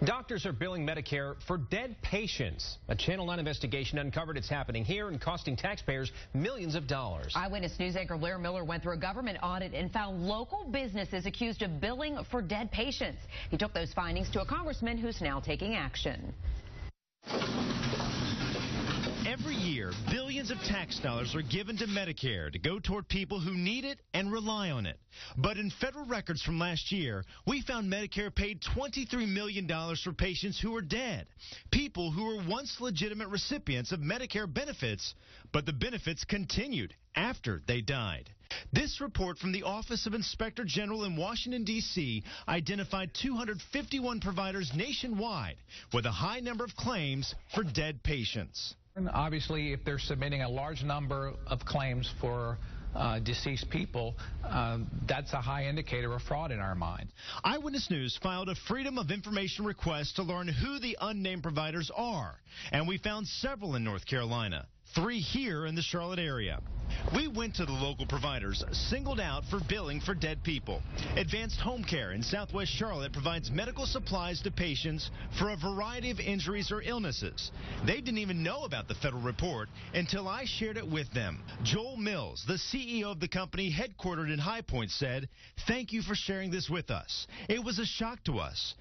Doctors are billing Medicare for dead patients. A Channel 9 investigation uncovered it's happening here and costing taxpayers millions of dollars. Eyewitness News anchor Blair Miller went through a government audit and found local businesses accused of billing for dead patients. He took those findings to a congressman who's now taking action. Every year, billions of tax dollars are given to Medicare to go toward people who need it and rely on it. But in federal records from last year, we found Medicare paid $23 million for patients who are dead, people who were once legitimate recipients of Medicare benefits, but the benefits continued after they died. This report from the Office of Inspector General in Washington, D.C. identified 251 providers nationwide with a high number of claims for dead patients. Obviously, if they're submitting a large number of claims for deceased people, that's a high indicator of fraud in our mind. Eyewitness News filed a Freedom of Information request to learn who the unnamed providers are, and we found several in North Carolina, 3 here in the Charlotte area. We went to the local providers singled out for billing for dead people. Advanced Home Care in Southwest Charlotte provides medical supplies to patients for a variety of injuries or illnesses. They didn't even know about the federal report until I shared it with them. Joel Mills, the CEO of the company headquartered in High Point, said, "Thank you for sharing this with us. It was a shock to us.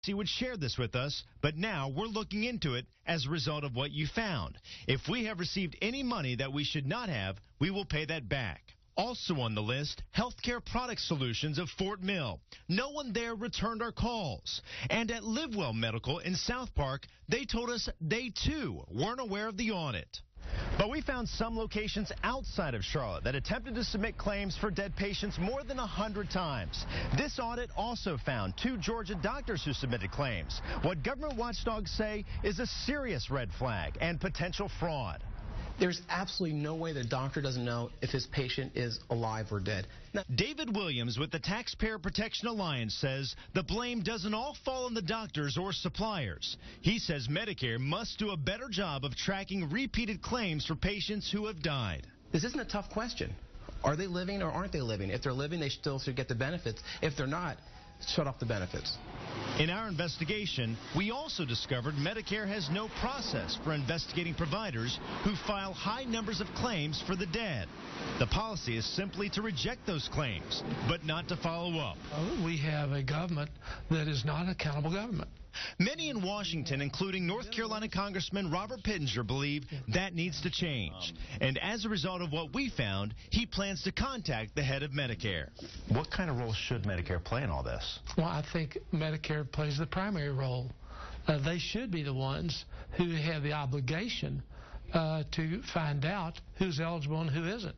He would share this with us, but now we're looking into it as a result of what you found. If we have received any money that we should not have, we will pay that back." Also on the list, Healthcare Product Solutions of Fort Mill. No one there returned our calls. And at Livewell Medical in South Park, they told us they too weren't aware of the audit. But we found some locations outside of Charlotte that attempted to submit claims for dead patients more than 100 times. This audit also found 2 Georgia doctors who submitted claims. What government watchdogs say is a serious red flag and potential fraud. There's absolutely no way the doctor doesn't know if his patient is alive or dead. Now, David Williams with the Taxpayer Protection Alliance says the blame doesn't all fall on the doctors or suppliers. He says Medicare must do a better job of tracking repeated claims for patients who have died. this isn't a tough question. Are they living or aren't they living? If they're living, they still should get the benefits. If they're not, shut off the benefits. In our investigation, we also discovered Medicare has no process for investigating providers who file high numbers of claims for the dead. The policy is simply to reject those claims, but not to follow up. We have a government that is not an accountable government. Many in Washington, including North Carolina Congressman Robert Pittenger, believe that needs to change. And as a result of what we found, he plans to contact the head of Medicare. What kind of role should Medicare play in all this? Well, I think Medicare plays the primary role. They should be the ones who have the obligation to find out who's eligible and who isn't.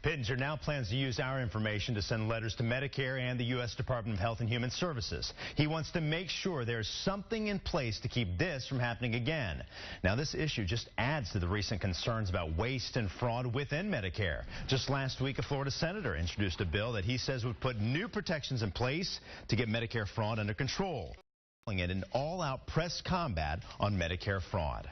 Pittenger now plans to use our information to send letters to Medicare and the U.S. Department of Health and Human Services. He wants to make sure there's something in place to keep this from happening again. Now, this issue just adds to the recent concerns about waste and fraud within Medicare. Just last week, a Florida senator introduced a bill that he says would put new protections in place to get Medicare fraud under control, calling it an all-out press combat on Medicare fraud.